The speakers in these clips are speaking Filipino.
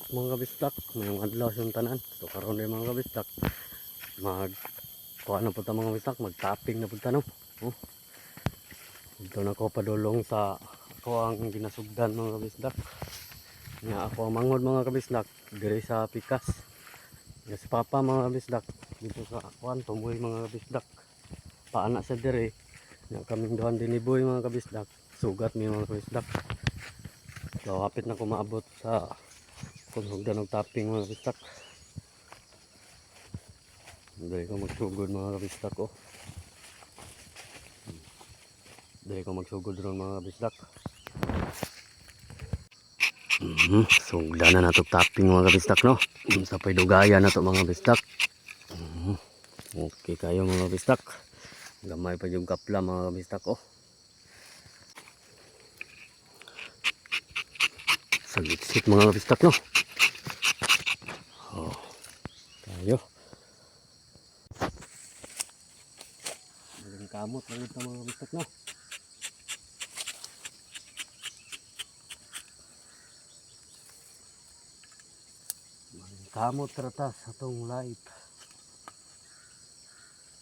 mga kabisdak, mayong adlaw yung tanan. So karon din mga kabisdak, kuha na po ta mga kabisdak, mag-tapping na po ta no. Oh. Dito na ko padulong sa ako ang ginasugdan mga kabisdak. Nga ako ang mangod mga kabisdak diri sa Pikas. Nga si Papa mga kabisdak dito sa kuan tumoy mga kabisdak. Paana sa diri. Nga kaming duhan din ni Boy mga kabisdak. Sugat mi mga kabisdak. So hapit na ko maabot sa kung hugdan og tapping mga kabisdak. Dili ko magsugod mga kabisdak ko. Dili ko magsugod ron mga kabisdak. Sugdan na nato tapping mga kabisdak no. Sa paydugaya na to mga kabisdak. Okay kayo mga kabisdak. Gamay pa yung kapla mga kabisdak ko. Saglit-sit mga kabisdak no. Oh. Tayo. Maling kamot lang ito mga kabisdak no. Maling kamot rata sa itong light.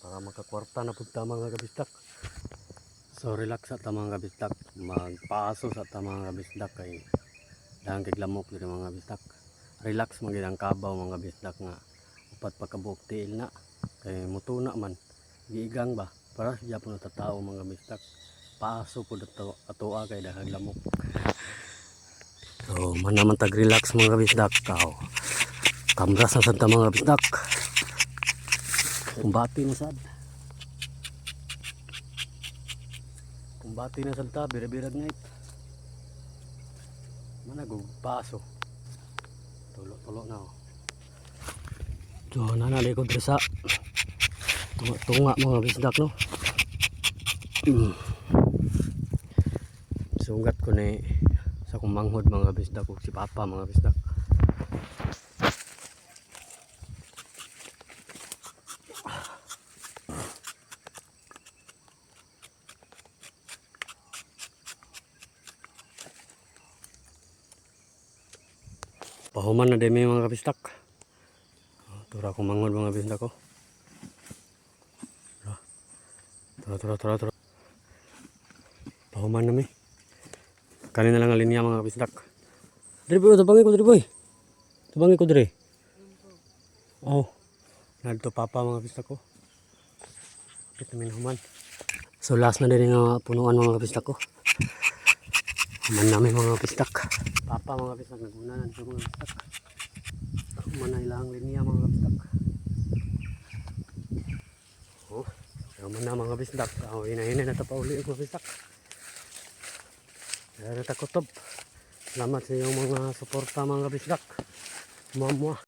Para makakwarta na punta mga kabisdak. So relax sa mga kabisdak. Magpaso sa mga kabisdak kay dahang kiglamok dito mga kabisdak. Relax magiging kabaw mga kabisdak nga upat pagkabuok tiil na kay mutuna man giigang ba para siya po natatao mga kabisdak. Paso po dito atoa kay dahang lamok. So man naman tag relax mga kabisdak. Kamras na sa mga kabisdak. Kumbati na sad. Kumbati na sad ta birabirag night. Managog paso. Tulo-tulo na. So nanali ko sa tunga mga bisdak no. Sugat ko ni sa kumanghod mga bisdak ug si Papa mga bisdak. Pahuman na din may mga kabisdak. Tura ko mangod mga kabisdak ko. Tura. Pahuman na may. Kanina lang ang linya mga kabisdak. Diri boy, tabangi ko diri boy. Tabangi ko diri. Oh. Nandito Papa mga kabisdak ko. Kita min human. So last na din nga punuan mga kabisdak ko. Man namin mga pistak. Papa mga pistak naguna na dito mga pistak. Man na ilang linya mga pistak. Oh, man na mga pistak. Hinahinay na tapauli mga pistak. Kaya natakotob. Salamat sa iyong mga suporta mga pistak. Mamwa.